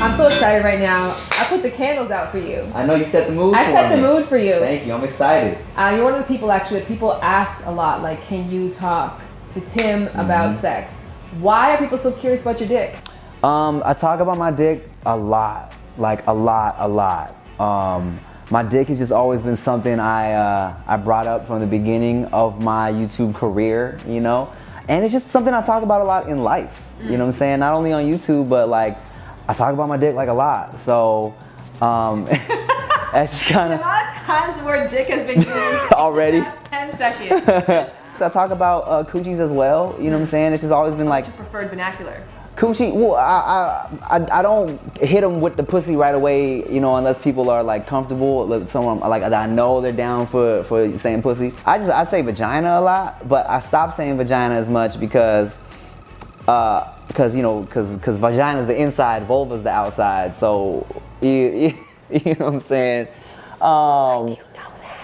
I'm so excited right now. I put the candles out for you. I know you set the mood for me. I set the mood for you. Thank you. I'm excited. You're one of the people actually that people ask a lot, like, can you talk to Tim about sex? Why are people so curious about your dick? I talk about my dick a lot, like a lot. My dick has just always been something I brought up from the beginning of my YouTube career, you know? And it's just something I talk about a lot in life, you know what I'm saying? Not only on YouTube, but like, I talk about my dick like a lot. So, that's just kind of... The amount of times the word dick has been used already. in the last 10 seconds. I talk about coochies as well, you know what I'm saying? It's just always been like... What's your preferred vernacular? Coochie, well, I don't hit them with the pussy right away, you know, unless people are like comfortable. Like, someone like I know they're down for saying pussy. I say vagina a lot, but I stopped saying vagina as much because you know, because vagina is the inside, vulva is the outside. So you know what I'm saying.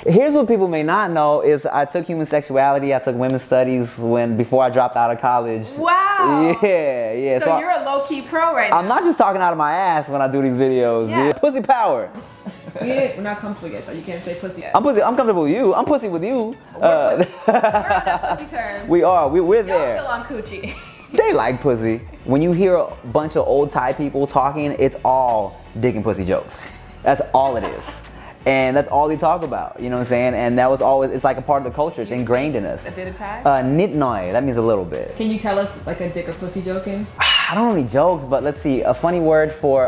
Here's what people may not know is I took human sexuality, I took women's studies before I dropped out of college. Wow. Yeah. So you're a low-key pro right now. I'm not just talking out of my ass when I do these videos. Yeah. Pussy power. We're not comfortable yet, though. You can't say pussy yet. I'm comfortable with you. I'm pussy with you. We're pussy. We're on that pussy terms. We are. We're there. Y'all still on coochie. They like pussy. When you hear a bunch of old Thai people talking, it's all dick and pussy jokes. That's all it is. And that's all they talk about, you know what I'm saying? And that was always, it's like a part of the culture. It's ingrained in us. A bit of Thai? Nit noi, that means a little bit. Can you tell us like a dick or pussy joking? I don't know any jokes, but let's see. A funny word for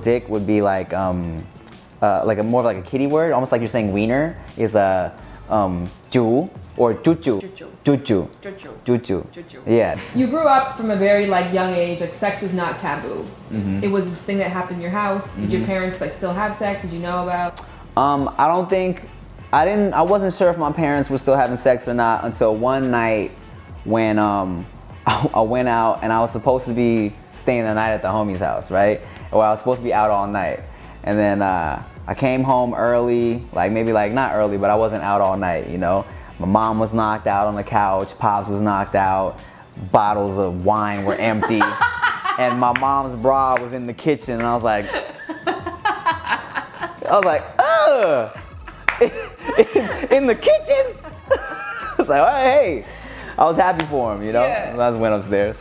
dick would be like more of like a kiddie word, almost like you're saying wiener, is ju or chuchu. Chuchu. Yeah. You grew up from a very like young age, like sex was not taboo. It was this thing that happened in your house. Did your parents like still have sex? Did you know about? I wasn't sure if my parents were still having sex or not until one night when I went out and I was supposed to be staying the night at the homie's house, right? Or I was supposed to be out all night. And then I came home early, like maybe like not early, but I wasn't out all night, you know? My mom was knocked out on the couch, Pops was knocked out, bottles of wine were empty, and my mom's bra was in the kitchen, and I was like, ugh, in the kitchen? I was like, all right, hey. I was happy for him, you know? Yeah. I just went upstairs.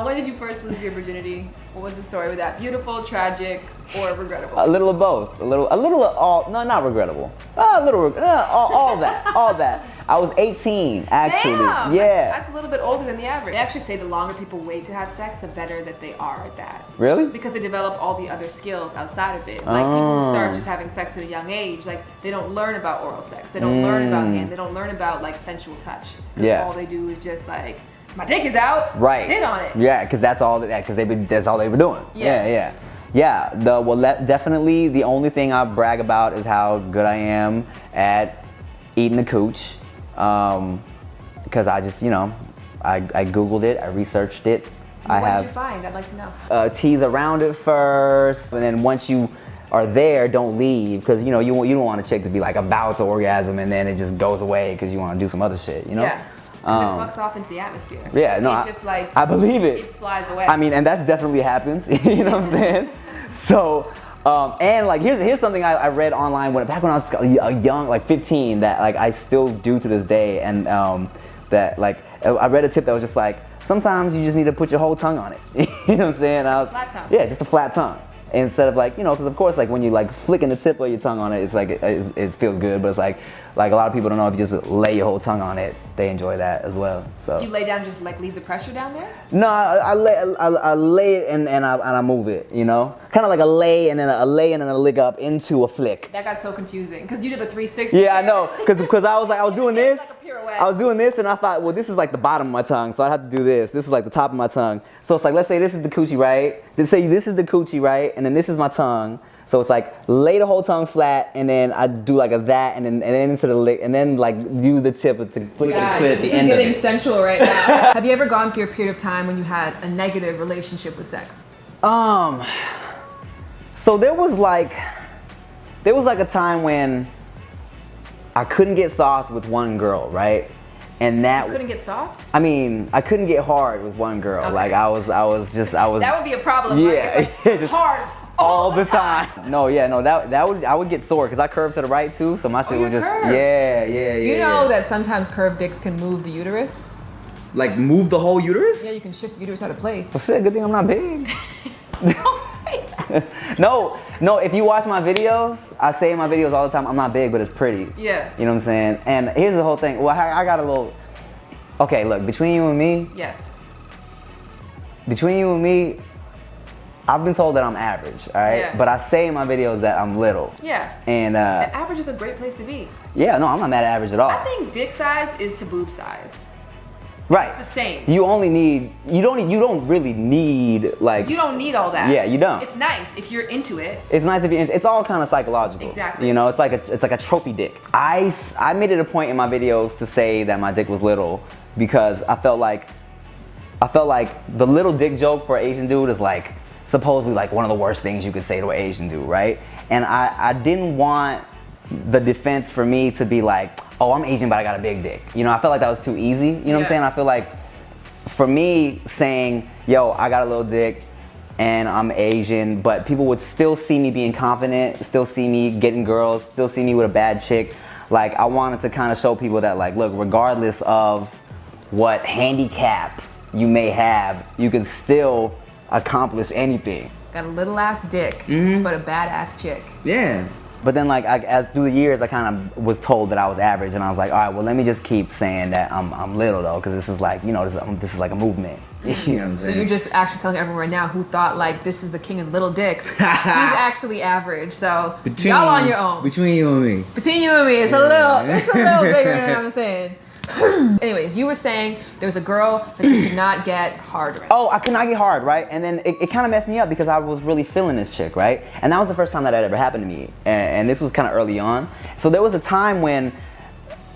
When did you first lose your virginity? What was the story with that? Beautiful, tragic, or regrettable? A little of both. A little of all. No, not regrettable. A little, all that. I was 18, actually. Damn, yeah. That's a little bit older than the average. They actually say the longer people wait to have sex, the better that they are at that. Really? Because they develop all the other skills outside of it. Like people who start just having sex at a young age, like they don't learn about oral sex. They don't learn about hand. They don't learn about like sensual touch. Yeah. All they do is just like, my dick is out. Right. Sit on it. Yeah, because that's all they were doing. Yeah. Yeah. Definitely the only thing I brag about is how good I am at eating the cooch. Because I just, you know, I Googled it, I researched it. What did you find? I'd like to know. Tease around it first, and then once you are there, don't leave, because you know you don't want a chick to be like about to orgasm and then it just goes away because you want to do some other shit, you know? Yeah. Because it fucks off into the atmosphere. Yeah, no, It just like, I believe it. It flies away. I mean, and that's definitely happens. You know what I'm saying? So, and like here's something I read online back when I was young, like 15, that like I still do to this day, and that like I read a tip that was just like sometimes you just need to put your whole tongue on it. You know what I'm saying? Flat tongue. Yeah, just a flat tongue. Instead of like, you know, because of course like when you like flicking the tip of your tongue on it, it's like it feels good, but it's like a lot of people don't know if you just lay your whole tongue on it, they enjoy that as well. So do you lay down and just like leave the pressure down there? No, I lay it and I move it, you know, kind of like a lay and then a lick up into a flick. That got so confusing because you did the 360. Yeah, I know, because I was doing this. Like a pirouette. I was doing this and I thought, well, this is like the bottom of my tongue, so I have to do this. This is like the top of my tongue. So it's like, let's say this is the coochie, right? Let's say this is the coochie, right? And then this is my tongue. So it's like lay the whole tongue flat, and then I do like a that, and then into the lick, and then like use the tip to flick the clit at the end of it. This is getting sensual right now. Have you ever gone through a period of time when you had a negative relationship with sex? So there was like a time when I couldn't get soft with one girl, right? And that You couldn't get soft? I mean, I couldn't get hard with one girl. Okay. Like I was. That would be a problem. Yeah, Right? It's like just hard all the time. No, yeah, no, I would get sore because I curved to the right too, so my shit would just curved. yeah. Do you know that sometimes curved dicks can move the uterus? Like move the whole uterus? Yeah, you can shift the uterus out of place. Well, shit, good thing I'm not big. Don't say that. No, if you watch my videos, I say in my videos all the time, I'm not big, but it's pretty. Yeah. You know what I'm saying? And here's the whole thing. Well, I got a little. Okay, look, between you and me. Yes. Between you and me, I've been told that I'm average, all right? Yeah. But I say in my videos that I'm little. Yeah. And average is a great place to be. yeah, no, I'm not mad at average at all. I think dick size is to boob size. Right. It's the same. You don't really need like. You don't need all that. Yeah, you don't. It's nice if you're into it. It's nice if you. It's all kind of psychological. Exactly. You know, it's like a trophy dick. I made it a point in my videos to say that my dick was little because I felt like the little dick joke for an Asian dude is like supposedly like one of the worst things you could say to an Asian dude, right? And I didn't want the defense for me to be like, oh, I'm Asian, but I got a big dick. You know, I felt like that was too easy. You know what I'm saying? I feel like for me saying, yo, I got a little dick and I'm Asian, but people would still see me being confident, still see me getting girls, still see me with a bad chick. Like, I wanted to kind of show people that, like, look, regardless of what handicap you may have, you can still accomplish anything. Got a little ass dick, but a badass chick. Yeah. But then, like, as through the years, I kind of was told that I was average, and I was like, all right, well, let me just keep saying that I'm little though, because this is like, you know, this is like a movement. You know what I'm So saying? you're just actually telling everyone right now who thought like this is the king of little dicks. He's actually average. So y'all on your own. Between you and me. Between you and me, it's a little bigger than I'm saying. Anyways, you were saying there was a girl that you could not get hard around. Oh, I could not get hard, right? And then it kind of messed me up because I was really feeling this chick, right? And that was the first time that had ever happened to me. And this was kind of early on. So there was a time when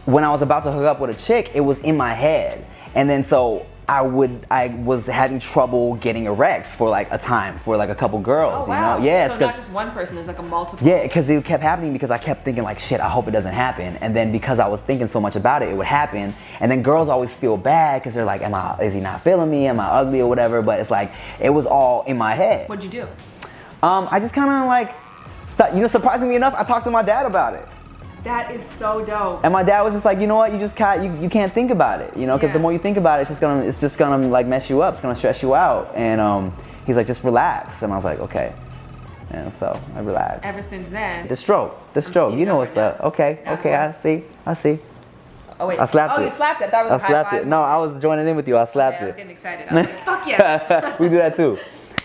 I was about to hook up with a chick, it was in my head. And then so I was having trouble getting erect for like a time, for like a couple girls, Oh, wow. you know? Yeah, So not just one person, there's like a multiple. yeah, because it kept happening because I kept thinking like, shit, I hope it doesn't happen. And then because I was thinking so much about it, it would happen. And then girls always feel bad because they're like, is he not feeling me? Am I ugly or whatever? But it's like, it was all in my head. What'd you do? I just kind of like, surprisingly enough, I talked to my dad about it. That is so dope. And my dad was just like, you know what, you can't think about it, you know, because the more you think about it, it's just gonna like mess you up, it's gonna stress you out. And he's like, just relax. And I was like, okay. And so I relaxed. Ever since then. The stroke, you know what's up. Okay, I see. Oh wait. I slapped it. Oh, you slapped it. I thought it was a high slapped five. it. No, I was joining in with you. I slapped Okay, I was it. getting excited. I was like, fuck yeah. We do that too.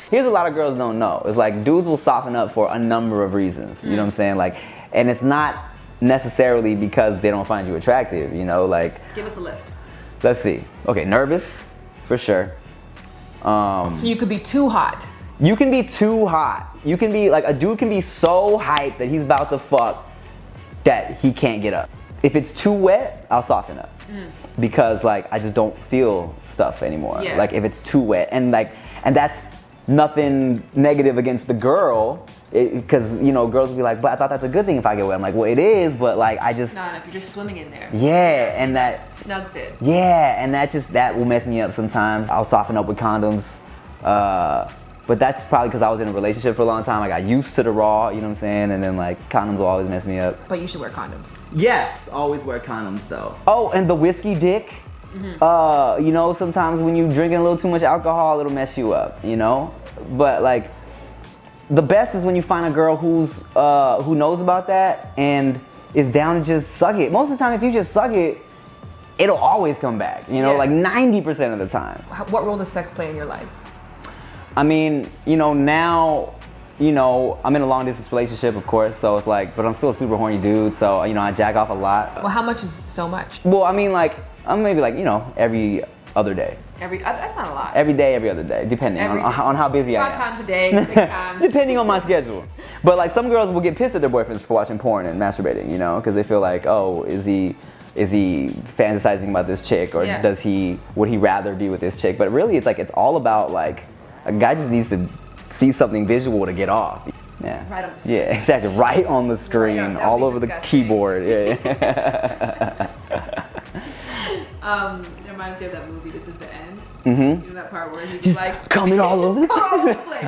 Here's what a lot of girls don't know. It's like dudes will soften up for a number of reasons. You know what I'm saying? Like, and it's not necessarily because they don't find you attractive, you know, like. Give us a list. Let's see. Okay, nervous, for sure. So you could be too hot. You can be too hot. You can be like, a dude can be so hyped that he's about to fuck that he can't get up. If it's too wet, I'll soften up. Because like, I just don't feel stuff anymore. Yeah. Like if it's too wet, and that's nothing negative against the girl, because you know, girls will be like, but I thought that's a good thing if I get wet. I'm like, well, it is, but like, I just. Not if you're just swimming in there. Yeah, and that. Snug fit. Yeah, and that will mess me up sometimes. I'll soften up with condoms. But that's probably because I was in a relationship for a long time. I got used to the raw, you know what I'm saying? And then like condoms will always mess me up. But you should wear condoms. Yes, always wear condoms though. Oh, and the whiskey dick. You know, sometimes when you drinking a little too much alcohol, it'll mess you up, you know? But like, the best is when you find a girl who knows about that and is down to just suck it. Most of the time, if you just suck it, it'll always come back, you know, Yeah. like 90% of the time. What role does sex play in your life? I mean, you know, now, you know, I'm in a long distance relationship, of course, so it's like, but I'm still a super horny dude, so, you know, I jack off a lot. Well, how much is so much? Well, I mean, like, I'm maybe like, you know, every other day. That's not a lot. Every day, every other day, depending on how busy I 5 am. times a day, 6 times. Depending on my schedule. But like some girls will get pissed at their boyfriends for watching porn and masturbating, you know, because they feel like, oh, is he fantasizing about this chick, or Yeah. would he rather be with this chick? But really, it's like, it's all about like, a guy just needs to see something visual to get off. Yeah. Right on the screen. Yeah, exactly. Right on the screen, Right on, that would all be over disgusting. the keyboard. Yeah. It reminds me of that movie, This Is the End. Mm-hmm. You know that part where he's Just like coming all over. Come all over the place.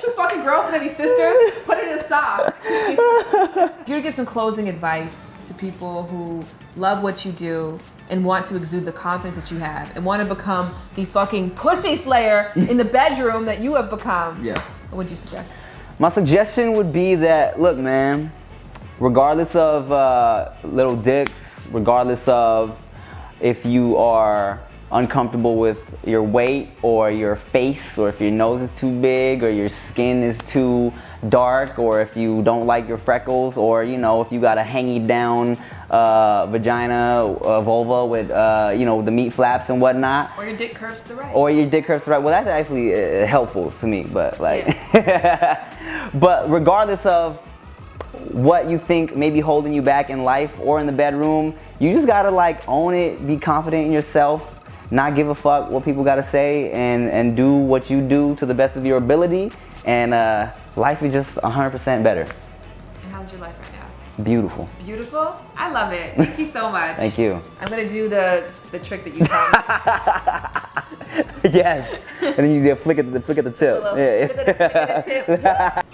Did you fucking grow up with any sisters? Put it in a sock. If you were to give some closing advice to people who love what you do and want to exude the confidence that you have and want to become the fucking pussy slayer in the bedroom that you have become, Yes. what would you suggest? My suggestion would be that, look, man, regardless of little dicks, regardless of if you are uncomfortable with your weight or your face, or if your nose is too big or your skin is too dark, or if you don't like your freckles, or you know, if you got a hangy down vagina, vulva with you know, the meat flaps and whatnot, Or your dick curves to the right. or your dick curves to the right. Well, that's actually helpful to me, but like but regardless of what you think may be holding you back in life or in the bedroom, you just gotta like own it, be confident in yourself, not give a fuck what people gotta say, and do what you do to the best of your ability, and life is just 100% better. And how's your life right now? Beautiful. Beautiful? I love it. Thank you so much. Thank you. I'm gonna do the trick that you taught me. Yes. And then you flick at the tip. Flick at the tip.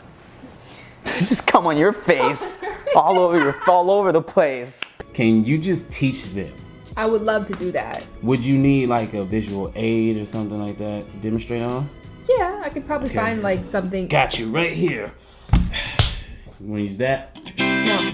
Just come on your face, all over the place. Can you just teach them? I would love to do that. Would you need like a visual aid or something like that to demonstrate on? Yeah, I could probably Okay. find like something. Got you right here. You wanna use that? No.